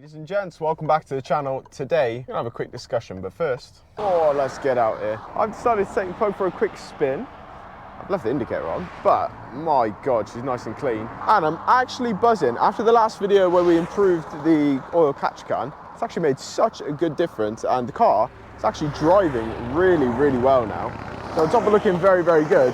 Ladies and gents, welcome back to the channel. Today, we're gonna have a quick discussion, but first, let's get out here. I've decided to take the Poke for a quick spin. I've left the indicator on, but my God, she's nice and clean. And I'm actually buzzing. After the last video where we improved the oil catch can, it's actually made such a good difference, and the car is actually driving really, really well now. So on top of looking very, very good,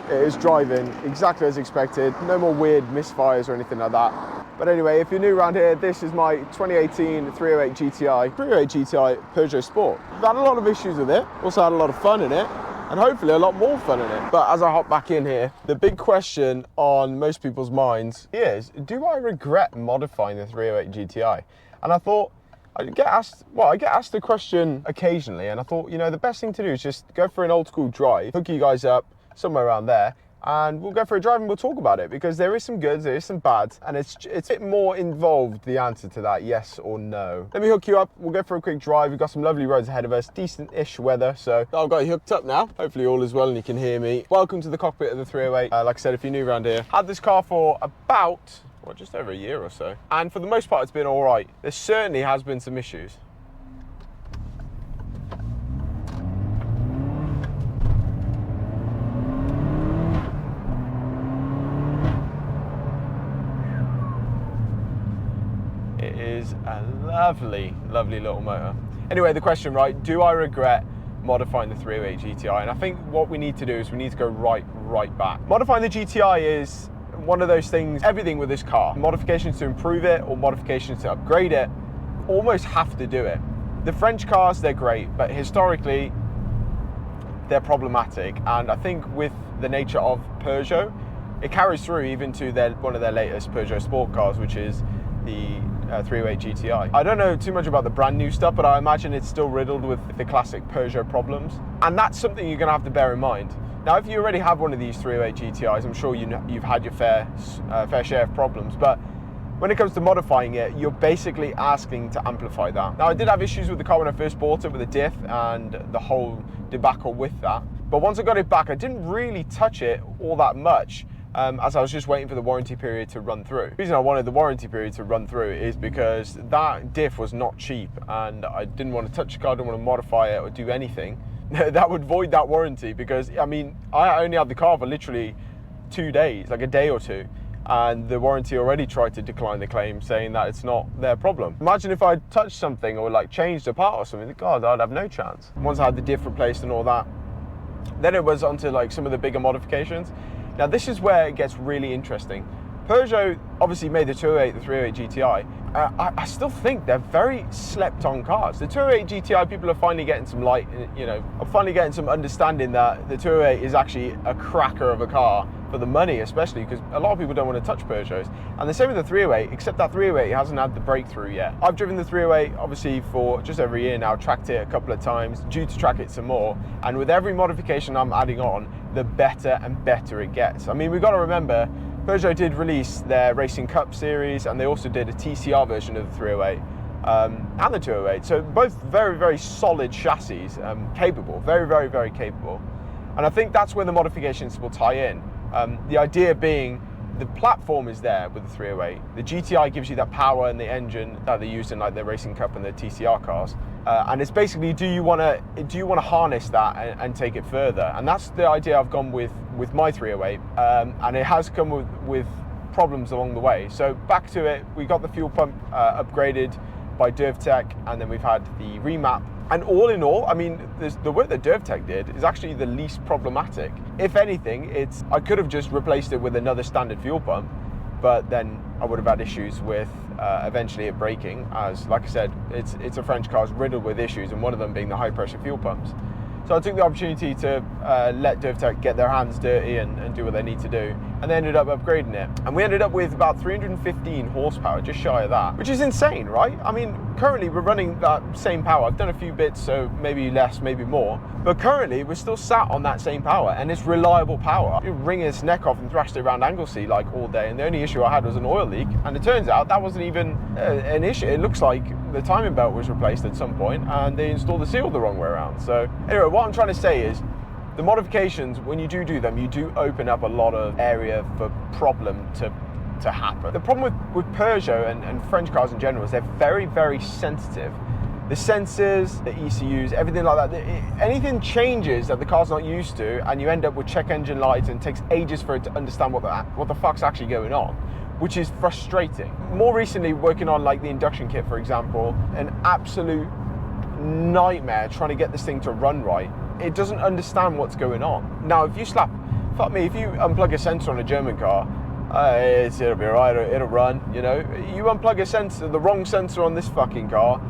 it is driving exactly as expected. No more weird misfires or anything like that. But anyway, if you're new around here, this is my 2018 308 GTI. 308 GTI Peugeot Sport. I've had a lot of issues with it, also had a lot of fun in it, and hopefully a lot more fun in it. But as I hop back in here, the big question on most people's minds is, do I regret modifying the 308 GTI? And I thought, I get asked the question occasionally, and I thought, you know, the best thing to do is just go for an old school drive, hook you guys up somewhere around there, and we'll go for a drive and we'll talk about it, because there is some goods, there is some bads, and it's a bit more involved, the answer to that, yes or no. Let me hook you up, we'll go for a quick drive. We've got some lovely roads ahead of us, decent-ish weather, so I've got you hooked up now. Hopefully all is well and you can hear me. Welcome to the cockpit of the 308. Like I said, if you're new around here, had this car for about, well, just over a year or so, and for the most part it's been all right. There certainly has been some issues. A lovely little motor. Anyway, the question, right, do I regret modifying the 308 GTI? And I think what we need to do is we need to go right back. Modifying the GTI is one of those things, everything with this car, modifications to improve it or modifications to upgrade it, almost have to do it. The French cars, they're great, but historically they're problematic, and I think with the nature of Peugeot, it carries through even to one of their latest Peugeot sport cars, which is the 308 GTI. I don't know too much about the brand new stuff, but I imagine it's still riddled with the classic Peugeot problems. And that's something you're gonna have to bear in mind. Now, if you already have one of these 308 GTIs, I'm sure you've had your fair share of problems, but when it comes to modifying it, you're basically asking to amplify that. Now, I did have issues with the car when I first bought it with the diff and the whole debacle with that. But once I got it back, I didn't really touch it all that much. As I was just waiting for the warranty period to run through. The reason I wanted the warranty period to run through is because that diff was not cheap, and I didn't want to touch the car, I didn't want to modify it or do anything that would void that warranty, because I mean, I only had the car for literally 2 days, like a day or two, and the warranty already tried to decline the claim, saying that it's not their problem. Imagine if I'd touched something or like changed a part or something, God, I'd have no chance. Once I had the diff replaced and all that, then it was onto like some of the bigger modifications. Now this is where it gets really interesting. Peugeot obviously made the 208, the 308 GTI. I still think they're very slept on cars. The 208 GTI, people are finally getting some light, you know, are finally getting some understanding that the 208 is actually a cracker of a car for the money, especially because a lot of people don't want to touch Peugeots. And the same with the 308, except that 308 hasn't had the breakthrough yet. I've driven the 308 obviously for just over a year now, tracked it a couple of times, due to track it some more. And with every modification I'm adding on, the better and better it gets. I mean, we've got to remember, Peugeot did release their Racing Cup series, and they also did a TCR version of the 308 and the 208. So both very, very solid chassis, capable, very capable. And I think that's where the modifications will tie in. The idea being, the platform is there with the 308. The GTI gives you that power and the engine that they use in like the Racing Cup and the TCR cars. And it's basically, do you want to harness that and take it further? And that's the idea I've gone with my 308, and it has come with problems along the way. So back to it, we got the fuel pump upgraded by DervTech, and then we've had the remap. And all in all, I mean, the work that DervTech did is actually the least problematic. If anything, I could have just replaced it with another standard fuel pump, but then I would have had issues with eventually it breaking, as like I said, it's a French car, it's riddled with issues, and one of them being the high pressure fuel pumps. So I took the opportunity to let DervTech get their hands dirty and do what they need to do, and they ended up upgrading it. And we ended up with about 315 horsepower, just shy of that, which is insane, right? I mean, currently we're running that same power. I've done a few bits, so maybe less, maybe more, but currently we're still sat on that same power, and it's reliable power. It wring its neck off and thrashed it around Anglesey like all day, and the only issue I had was an oil leak, and it turns out that wasn't even an issue. It looks like the timing belt was replaced at some point, and they installed the seal the wrong way around. So anyway, what I'm trying to say is, the modifications, when you do them, you do open up a lot of area for problem to to happen. The problem with Peugeot and French cars in general is they're very, very sensitive. The sensors, the ECUs, everything like that, anything changes that the car's not used to, and you end up with check engine lights, and it takes ages for it to understand what the fuck's actually going on, which is frustrating. More recently, working on like the induction kit, for example, an absolute nightmare trying to get this thing to run right. It doesn't understand what's going on. Now, if you fuck me, if you unplug a sensor on a German car, it'll be alright, it'll run, you know. You unplug a sensor, the wrong sensor on this fucking car,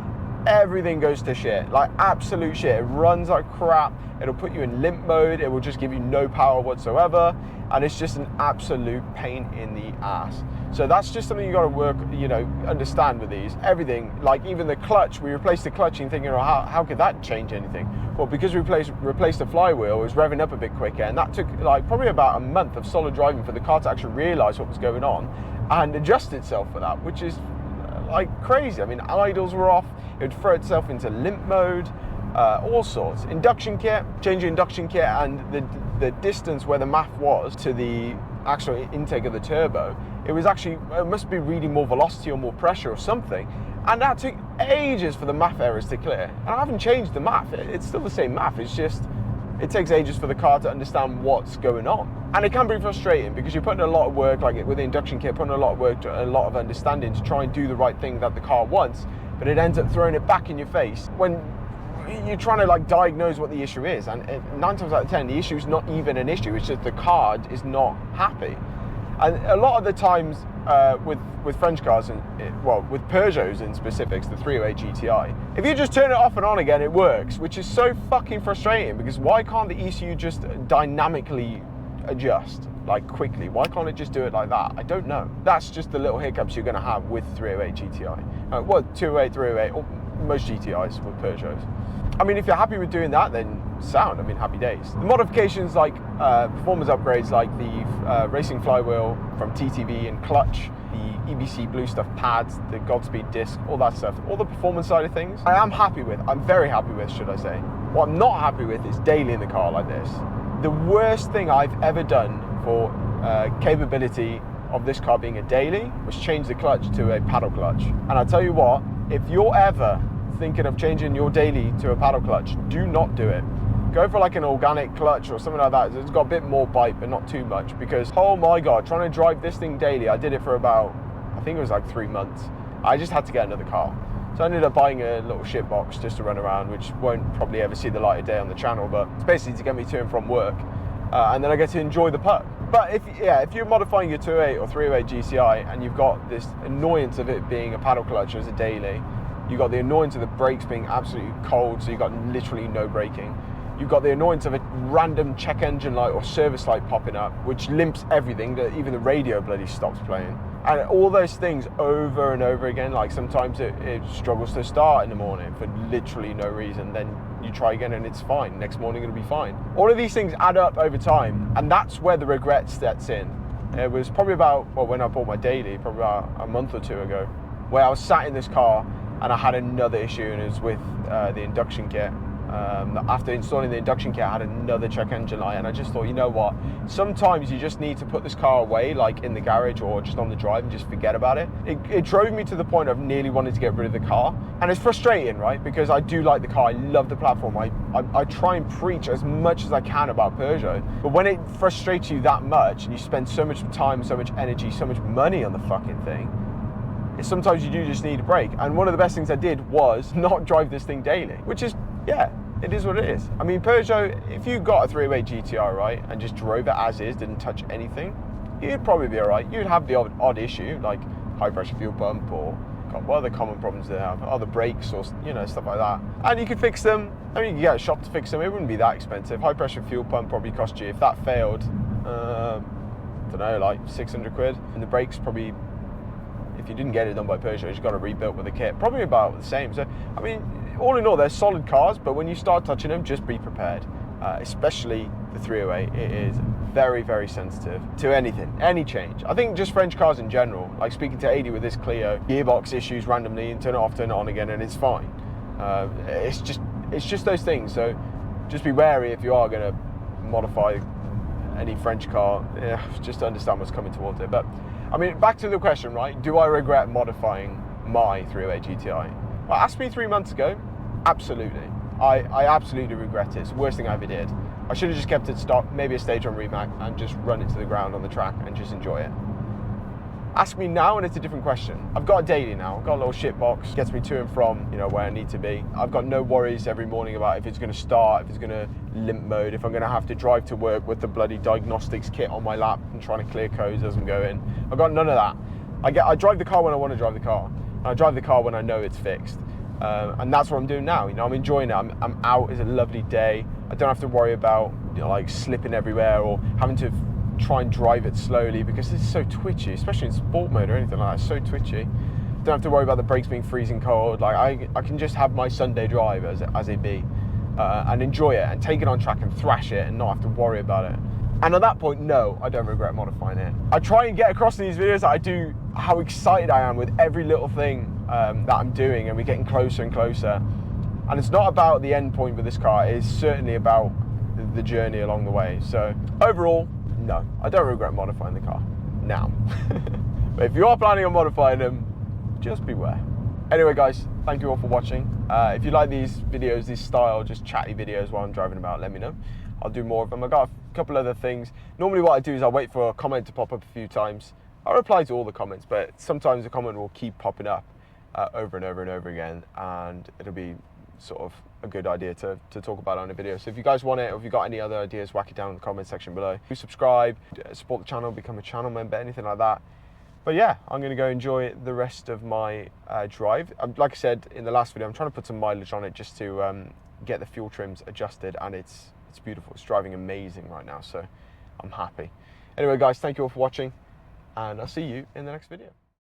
everything goes to shit, like absolute shit. It runs like crap, it'll put you in limp mode, it will just give you no power whatsoever, and it's just an absolute pain in the ass. So that's just something you got to work, you know, understand with these. Everything, like even the clutch, we replaced the clutch and thinking, oh, how could that change anything? Well, because we replaced the flywheel, it was revving up a bit quicker, and that took like probably about a month of solid driving for the car to actually realise what was going on and adjust itself for that, which is like crazy. I mean, idles were off, it would throw itself into limp mode, all sorts. Induction kit, change the induction kit, and the distance where the MAF was to the actual intake of the turbo, it must be reading more velocity or more pressure or something, and that took ages for the MAF errors to clear. And I haven't changed the MAF, it's still the same MAF, it's just it takes ages for the car to understand what's going on. And it can be frustrating because you're putting a lot of work, like with the induction kit, putting a lot of work, a lot of understanding to try and do the right thing that the car wants, but it ends up throwing it back in your face when you're trying to like diagnose what the issue is. And 9 times out of 10, the issue is not even an issue, it's just the car is not happy. And a lot of the times with French cars, and with Peugeots in specifics, the 308 GTI, if you just turn it off and on again, it works, which is so fucking frustrating, because why can't the ECU just dynamically adjust, like quickly? Why can't it just do it like that? I don't know. That's just the little hiccups you're going to have with 308 GTI. 208, 308, or most GTIs with Peugeots. I mean, if you're happy with doing that, then sound, I mean, happy days. The modifications like performance upgrades like the racing flywheel from TTV and clutch, the EBC blue stuff pads, the Godspeed disc, all that stuff, all the performance side of things, I am happy with. I'm very happy with, should I say. What I'm not happy with is daily in the car like this. The worst thing I've ever done for capability of this car being a daily was change the clutch to a paddle clutch. And I tell you what, if you're ever thinking of changing your daily to a paddle clutch, do not do it. Go for like an organic clutch or something like that. It's got a bit more bite, but not too much, because oh my God, trying to drive this thing daily, I did it for about, I think it was like 3 months. I just had to get another car. So I ended up buying a little shit box just to run around, which won't probably ever see the light of day on the channel, but it's basically to get me to and from work. And then I get to enjoy the puck. But if you're modifying your 208 or 308 GCI and you've got this annoyance of it being a paddle clutch as a daily, you've got the annoyance of the brakes being absolutely cold, so you've got literally no braking. You've got the annoyance of a random check engine light or service light popping up, which limps everything, even the radio bloody stops playing. And all those things over and over again, like sometimes it struggles to start in the morning for literally no reason, then you try again and it's fine, next morning it'll be fine. All of these things add up over time, and that's where the regret sets in. It was probably about, when I bought my daily, probably about a month or two ago, where I was sat in this car and I had another issue, and it was with the induction kit. After installing the induction kit, I had another check engine light, and I just thought, you know what, sometimes you just need to put this car away, like in the garage or just on the drive, and just forget about it. It drove me to the point of nearly wanting to get rid of the car, and it's frustrating, right, because I do like the car, I love the platform, I try and preach as much as I can about Peugeot, but when it frustrates you that much, and you spend so much time, so much energy, so much money on the fucking thing, sometimes you do just need a break. And one of the best things I did was not drive this thing daily, which is, yeah, it is what it is. I mean, Peugeot, if you got a 308 GTR, right, and just drove it as is, didn't touch anything, you'd probably be all right. You'd have the odd issue, like high pressure fuel pump, or what other common problems they have, other brakes, or, you know, stuff like that. And you could fix them. I mean, you could get a shop to fix them. It wouldn't be that expensive. High pressure fuel pump probably cost you, if that failed, I don't know, like 600 quid. And the brakes probably, if you didn't get it done by Peugeot, you got to rebuild with a kit, probably about the same. So, I mean, all in all, they're solid cars, but when you start touching them, just be prepared. Especially the 308, it is very, very sensitive to anything, any change. I think just French cars in general, like speaking to AD with this Clio, gearbox issues randomly, and turn it off, turn it on again, and it's fine. It's just those things. So just be wary if you are going to modify any French car, just to understand what's coming towards it. But I mean, back to the question, right? Do I regret modifying my 308 GTI? Well, asked me 3 months ago, absolutely. I absolutely regret it. It's the worst thing I ever did. I should have just kept it stock, maybe a stage on Remac, and just run it to the ground on the track and just enjoy it. Ask me now and it's a different question. I've got a daily now. I've got a little shit box, gets me to and from, you know, where I need to be. I've got no worries every morning about if it's going to start, if it's going to limp mode, if I'm going to have to drive to work with the bloody diagnostics kit on my lap and trying to clear codes as I'm going. I've got none of that. I drive the car when I want to drive the car. And I drive the car when I know it's fixed. And that's what I'm doing now. You know, I'm enjoying it. I'm out. It's a lovely day. I don't have to worry about, you know, like slipping everywhere or having to try and drive it slowly because it's so twitchy, especially in sport mode or anything like that. It's so twitchy. Don't have to worry about the brakes being freezing cold. Like I can just have my Sunday drive as it be, and enjoy it and take it on track and thrash it and not have to worry about it. And at that point, no, I don't regret modifying it. I try and get across in these videos that I do how excited I am with every little thing that I'm doing, and we're getting closer and closer. And it's not about the end point with this car, it's certainly about the journey along the way. So overall, no, I don't regret modifying the car now. But if you are planning on modifying them, just beware. Anyway guys, thank you all for watching. If you like these videos, these style, just chatty videos while I'm driving about, let me know. I'll do more of them. I've got a couple other things. Normally what I do is I'll wait for a comment to pop up a few times. I'll reply to all the comments, but sometimes the comment will keep popping up over and over and over again, and it'll be sort of a good idea to talk about on a video. So if you guys want it, or if you got any other ideas, whack it down in the comment section below. Do subscribe, support the channel, become a channel member, anything like that. But yeah, I'm going to go enjoy the rest of my drive. Like I said in the last video, I'm trying to put some mileage on it just to get the fuel trims adjusted, and it's beautiful. It's driving amazing right now, so I'm happy. Anyway guys, thank you all for watching, and I'll see you in the next video.